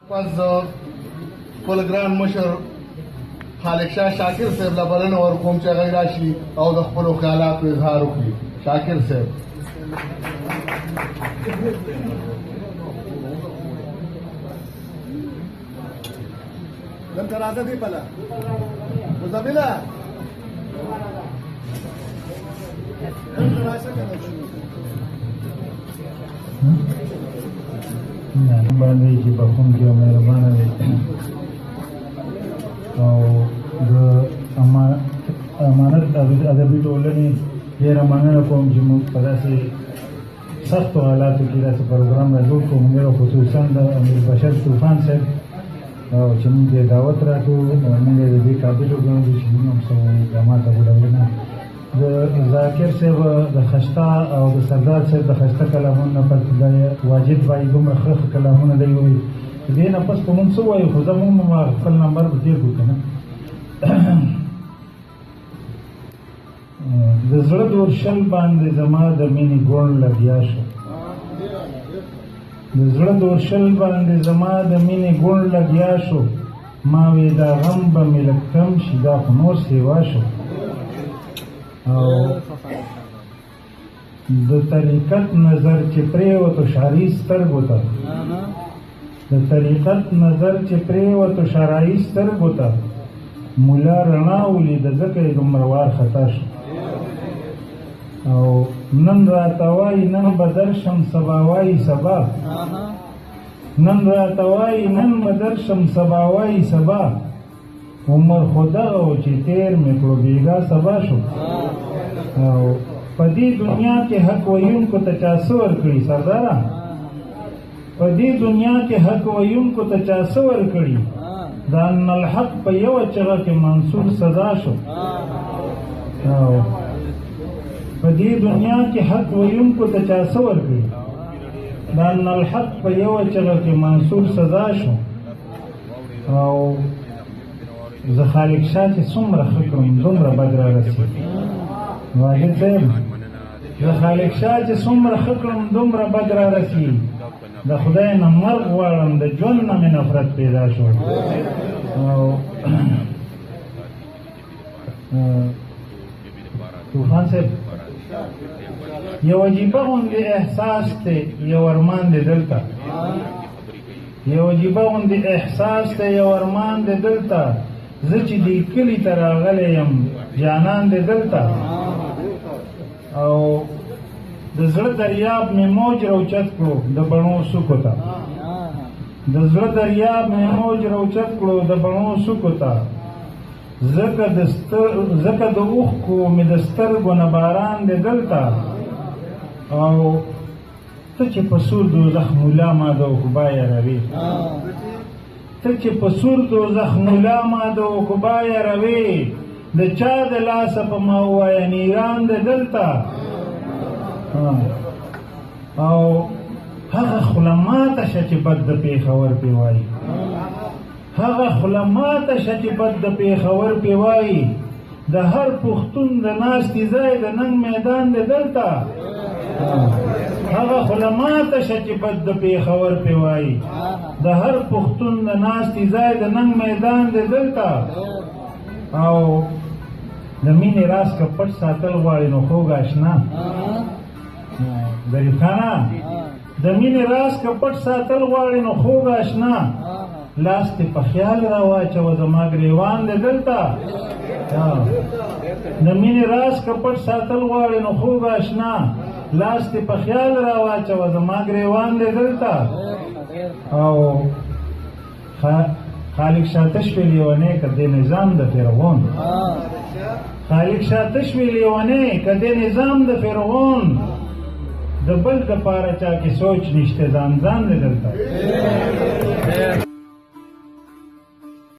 پس خپل ګران مشر خالق شاه شاکر صاحب له بلنه ورکوم چې هغه راشي او د خپلو خیالاتو اظهار وکړي. شاکر صاحب دلته راځه دی بله مزمله دلته راشه که نه باندې چې بخښونکی او مهربانه دی او د امانت ادبي ټولنې ډېره مننه کوم چې موږ په داسې سختو حالاتو کې داسې پروګرام را جوړ کړو. موږ خصوصا د امیر بشر طوفان صاحب او چې موږ یې دعوت راکړو موږ یې د دې قابل وګڼلو چې موږ هم څه اقدامات وکړو. د ذاکر صاحب د خشته او د سردار صاحب د خشته کلامونه پس د واجد وایي دومره ښه کلامونه دی وایي د دې نه پس په موږ څه وایو خو زموږ خپل نمبر به تېر کړو که نه. د زړه د ورشل باندې زما د مینې ګوڼ لګیا شو د زړه د ورشل باندې زما د مینې ګوڼ لګیا شو ما وې دا غم به مې لږ کم شي دا خو نور سیوا شو او د طریقت نظر چې پرېوتو شاري سترګو ته د طریقت نظر چې پرېوتو شارعي سترګو ته ملا رڼا ولیده ځکه یې دومره وارخطا شو او نن راته وایي نن به درشم سبا وایي سبا نن راته وایي نن به درشم سبا وایي سبا عمر خو دغه و چې تېر مې کړو بېګا سبا شو او په دې دنیا کې حق ویونکو ته چا څه ورکړي سرداره په دې دنیا کې حق ویونکو ته چا څه ورکړي د ان الحق په یوه چغه کې منصور سزا شو او په دې دنیا کې حق ویونکو ته چا څه ورکړي د ان الحق په یوه چغه کې منصور سزا شو او زه خالق شاه چې څومره ښه کړم دومره بد را رسېږي واحد صاحب زه خالق شاه چې څومره ښه کړم دومره بد را رسېږي د خدای نه مرګ غواړم د ژوند نه مې نفرت پیدا شو او طوفان صاحب یو عجیبه غوندې احساس دی یو ارمان دی دلته یو عجیبه غوندې احساس دی یو ارمان دی دلته زه چې دې کلي ته راغلی یم جانان دی دلته او د زړه دریاب مې موج راوچت کړو د بڼو څوکو ته د زړه دریاب مې موج راوچت کړو د بڼو څوکو ته ځکه د اوښکو مې د سترګو نه باران دی دلته او ته چې په سور دوزخ مولا ما د عقبا یاروې ته چې په سور دوزخ مولا ما د عقبا یاروې د چا د لاسه په ما ووایه نیران دی دلته او هغه خوله ماته شه چې بد د پېښور پې وایي هغه خوله ماته شه چې بد د پېښور پې وایي د هر پښتون د ناستې ځای د ننګ میدان دی دلته هغه خوله ماته شه چې بد د پېښور پې وایي د هر پښتون د ناستې ځای د ننګ میدان دی دلته او د مینې راز که پټ ساتل غواړي نو خوږ اشنا ظریف خانه د مینې راز که پټ ساتل غواړي نو خوږ اشنا لاس دې په خیال را واچوه زما ګریوان دی دلته د مینې راز که پټ ساتل غواړي نو خوږ اشنا لاس دې په خیال را واچوه زما ګریوان دی دلته او خالق شاه تشوي لیونی که دې نظام د فرعون خالق شاه تشوي لیونی که دې نظام د فرعون د بل د پاره چا کې سوچ نشته ځان دی دلته